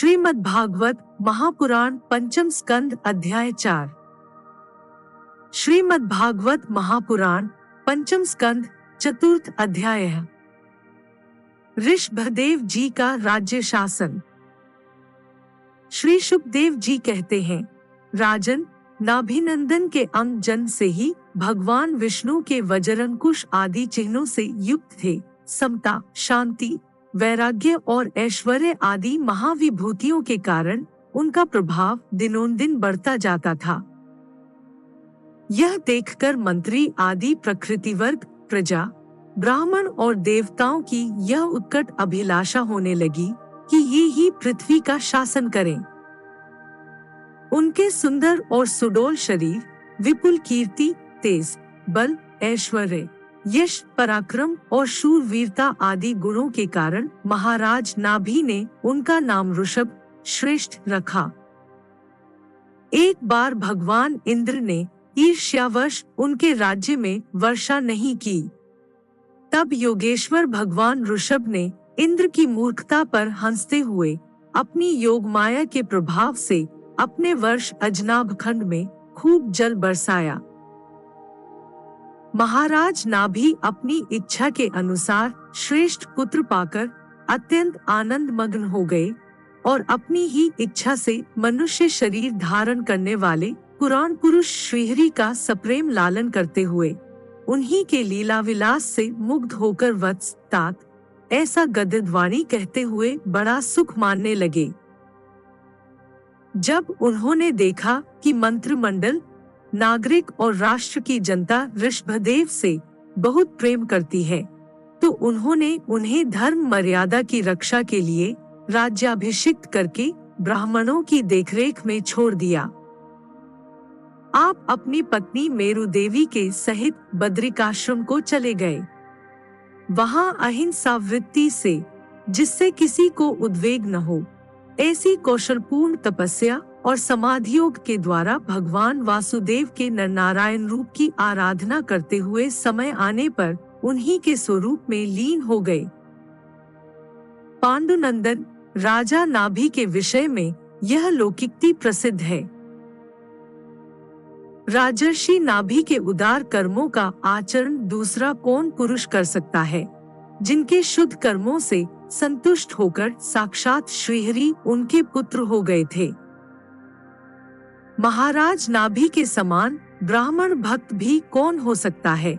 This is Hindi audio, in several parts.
श्रीमद्भागवत महापुराण पंचम स्कंद अध्याय 4। श्रीमद्भागवत महापुराण पंचम स्कंद चतुर्थ अध्याय। ऋषभदेव जी का राज्य शासन। श्री शुकदेव जी कहते हैं, राजन, नाभिनंदन के अंग जन से ही भगवान विष्णु के वज्रंकुश आदि चिन्हों से युक्त थे। समता, शांति, वैराग्य और ऐश्वर्य आदि महाविभूतियों के कारण उनका प्रभाव दिनोंदिन बढ़ता जाता था। यह देखकर मंत्री आदि प्रकृति वर्ग, प्रजा, ब्राह्मण और देवताओं की यह उत्कट अभिलाषा होने लगी कि ये ही पृथ्वी का शासन करें। उनके सुंदर और सुडौल शरीर, विपुल कीर्ति, तेज, बल, ऐश्वर्य, यश, पराक्रम और शूरवीरता आदि गुणों के कारण महाराज नाभि ने उनका नाम ऋषभ श्रेष्ठ रखा। एक बार भगवान इंद्र ने ईर्ष्यावश उनके राज्य में वर्षा नहीं की। तब योगेश्वर भगवान ऋषभ ने इंद्र की मूर्खता पर हंसते हुए अपनी योग माया के प्रभाव से अपने वर्ष अजनाभ खंड में खूब जल बरसाया। महाराज नाभि अपनी इच्छा के अनुसार श्रेष्ठ पुत्र पाकर अत्यंत आनंद मग्न हो गए और अपनी ही इच्छा से मनुष्य शरीर धारण करने वाले पुराण पुरुष श्रीहरि का सप्रेम लालन करते हुए उन्हीं के लीला विलास से मुग्ध होकर वत्स, तात, ऐसा गद्गदवाणी कहते हुए बड़ा सुख मानने लगे। जब उन्होंने देखा कि मंत्रिमंडल, नागरिक और राष्ट्र की जनता ऋषभदेव से बहुत प्रेम करती है, तो उन्होंने उन्हें धर्म मर्यादा की रक्षा के लिए राज्याभिषिक्त करके ब्राह्मणों की देखरेख में छोड़ दिया। आप अपनी पत्नी मेरु देवी के सहित बद्रिकाश्रम को चले गए। वहां अहिंसा वृत्ति से, जिससे किसी को उद्वेग न हो, ऐसी कौशलपूर्ण तपस्या और समाधि योग के द्वारा भगवान वासुदेव के नरनारायण रूप की आराधना करते हुए समय आने पर उन्हीं के स्वरूप में लीन हो गए। पांडुनंदन राजा नाभि के विषय में यह लौकिकता प्रसिद्ध है। राजर्षि नाभि के उदार कर्मों का आचरण दूसरा कौन पुरुष कर सकता है, जिनके शुद्ध कर्मों से संतुष्ट होकर साक्षात श्रीहरि उनके पुत्र हो गए थे। महाराज नाभि के समान ब्राह्मण भक्त भी कौन हो सकता है,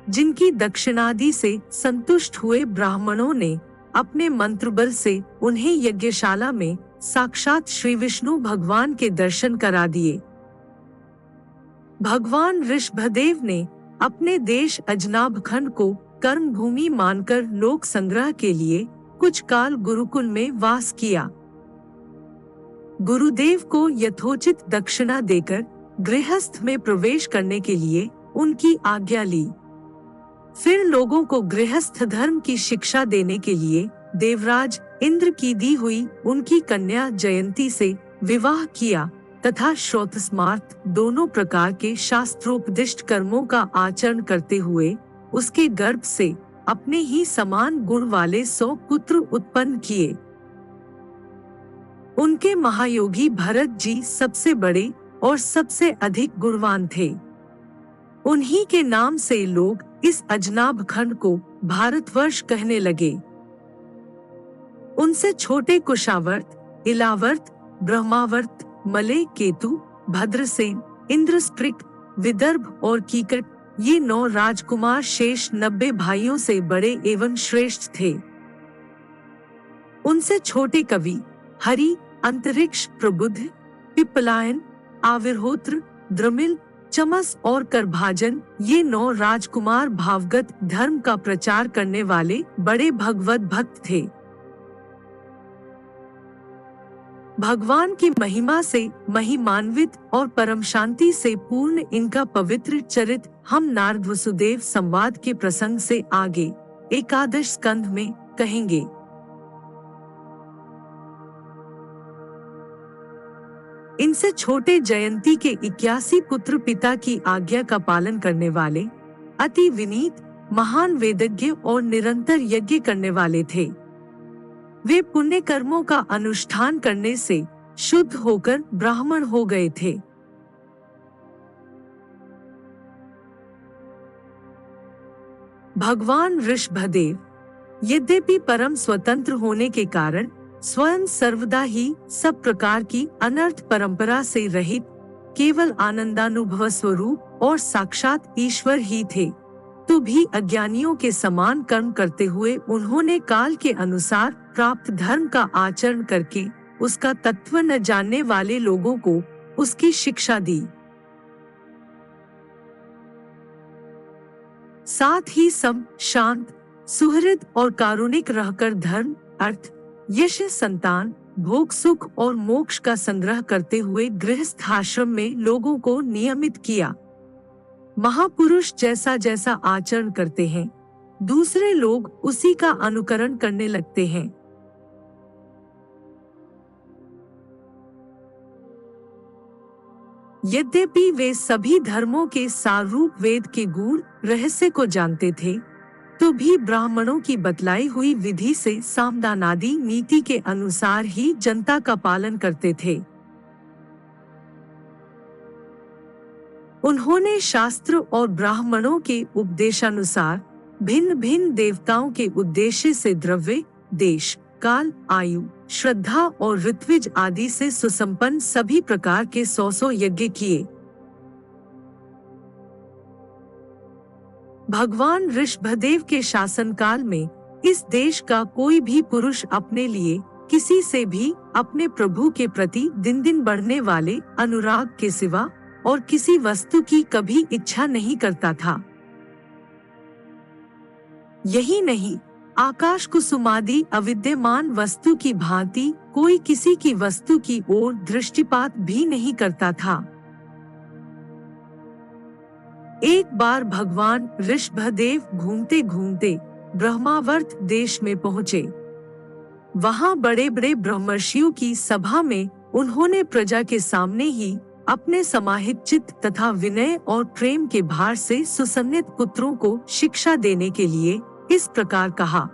जिनकी दक्षिणादि से संतुष्ट हुए ब्राह्मणों ने अपने मंत्र बल से उन्हें यज्ञशाला में साक्षात श्री विष्णु भगवान के दर्शन करा दिए। भगवान ऋषभदेव ने अपने देश अजनाभ खंड को कर्म भूमि मानकर लोक संग्रह के लिए कुछ काल गुरुकुल में वास किया। गुरुदेव को यथोचित दक्षिणा देकर गृहस्थ में प्रवेश करने के लिए उनकी आज्ञा ली। फिर लोगों को गृहस्थ धर्म की शिक्षा देने के लिए देवराज इंद्र की दी हुई उनकी कन्या जयंती से विवाह किया तथा श्रौत स्मार्त दोनों प्रकार के शास्त्रोपदिष्ट कर्मों का आचरण करते हुए उसके गर्भ से अपने ही समान गुण वाले 100 पुत्र उत्पन्न किए। उनके महायोगी भरत जी सबसे बड़े और सबसे अधिक गुणवान थे। उन्हीं के नाम से लोग इस अजनाभ खंड को भारतवर्ष कहने लगे। उनसे छोटे कुशावर्त, इलावर्त, ब्रह्मावर्त, मलय, केतु, भद्रसेन, इंद्रस्पृक, विदर्भ और कीकट, ये 9 राजकुमार शेष 90 भाइयों से बड़े एवं श्रेष्ठ थे। उनसे छोटे कवि हरि, अंतरिक्ष, प्रबुद्ध, पिप्पलायन, आविर्होत्र, द्रमिल, चमस और करभाजन, ये 9 राजकुमार भावगत धर्म का प्रचार करने वाले बड़े भगवत भक्त थे। भगवान की महिमा से महिमान्वित और परम शांति से पूर्ण इनका पवित्र चरित्र हम नारद वसुदेव संवाद के प्रसंग से आगे एकादश स्कंध में कहेंगे। इनसे छोटे जयंती के 81 पुत्र पिता की आज्ञा का पालन करने वाले, अति विनीत, महान वेदज्ञ और निरंतर यज्ञ करने वाले थे। वे पुण्य कर्मों का अनुष्ठान करने से शुद्ध होकर ब्राह्मण हो गए थे। भगवान ऋषभदेव यद्यपि परम स्वतंत्र होने के कारण स्वयं सर्वदा ही सब प्रकार की अनर्थ परंपरा से रहित केवल आनंदानुभव स्वरूप और साक्षात ईश्वर ही थे, तो भी अज्ञानियों के समान कर्म करते हुए उन्होंने काल के अनुसार प्राप्त धर्म का आचरण करके उसका तत्व न जानने वाले लोगों को उसकी शिक्षा दी। साथ ही सब शांत, सुहृद और कारुणिक रहकर धर्म, अर्थ, यश, संतान, भोग, सुख और मोक्ष का संग्रह करते हुए गृहस्थ आश्रम में लोगों को नियमित किया। महापुरुष जैसा जैसा आचरण करते हैं, दूसरे लोग उसी का अनुकरण करने लगते हैं। यद्यपि वे सभी धर्मों के सारूप वेद के गूढ़ रहस्य को जानते थे, तो भी ब्राह्मणों की बतलाई हुई विधि से सामदानादि नीति के अनुसार ही जनता का पालन करते थे। उन्होंने शास्त्र और ब्राह्मणों के उपदेशानुसार भिन्न भिन्न देवताओं के उद्देश्य से द्रव्य, देश, काल, आयु, श्रद्धा और ऋत्विज आदि से सुसंपन्न सभी प्रकार के 100 यज्ञ किए। भगवान ऋषभदेव के शासनकाल में इस देश का कोई भी पुरुष अपने लिए किसी से भी अपने प्रभु के प्रति दिन दिन बढ़ने वाले अनुराग के सिवा और किसी वस्तु की कभी इच्छा नहीं करता था। यही नहीं, आकाश कुसुमादि अविद्यमान वस्तु की भांति कोई किसी की वस्तु की ओर दृष्टिपात भी नहीं करता था। एक बार भगवान ऋषभदेव घूमते घूमते ब्रह्मावर्त देश में पहुँचे। वहाँ बड़े बड़े ब्रह्मर्षियों की सभा में उन्होंने प्रजा के सामने ही अपने समाहित चित्त तथा विनय और प्रेम के भार से सुसंन्वित पुत्रों को शिक्षा देने के लिए इस प्रकार कहा।